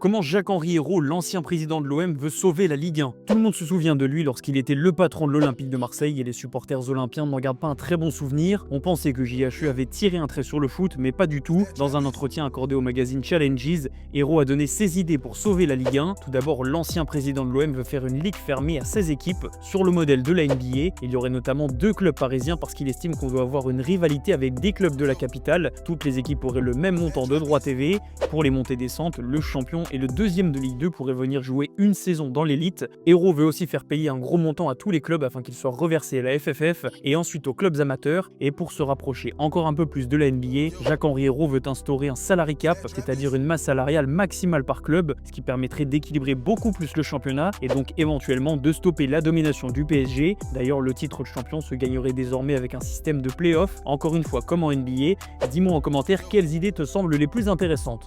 Comment Jacques-Henri Hérault, l'ancien président de l'OM, veut sauver la Ligue 1? Tout le monde se souvient de lui lorsqu'il était le patron de l'Olympique de Marseille et les supporters olympiens n'en gardent pas un très bon souvenir. On pensait que JHE avait tiré un trait sur le foot, mais pas du tout. Dans un entretien accordé au magazine Challenges, Hérault a donné ses idées pour sauver la Ligue 1. Tout d'abord, l'ancien président de l'OM veut faire une ligue fermée à 16 équipes, sur le modèle de la NBA. Il y aurait notamment 2 clubs parisiens parce qu'il estime qu'on doit avoir une rivalité avec des clubs de la capitale. Toutes les équipes auraient le même montant de droits TV. Pour les montées-descentes, le champion et le deuxième de Ligue 2 pourraient venir jouer une saison dans l'élite. Hérault veut aussi faire payer un gros montant à tous les clubs afin qu'ils soient reversés à la FFF et ensuite aux clubs amateurs. Et pour se rapprocher encore un peu plus de la NBA, Jacques-Henri Hérault veut instaurer un salary cap, c'est-à-dire une masse salariale maximale par club, ce qui permettrait d'équilibrer beaucoup plus le championnat et donc éventuellement de stopper la domination du PSG. D'ailleurs, le titre de champion se gagnerait désormais avec un système de play-off, encore une fois comme en NBA. Dis-moi en commentaire quelles idées te semblent les plus intéressantes.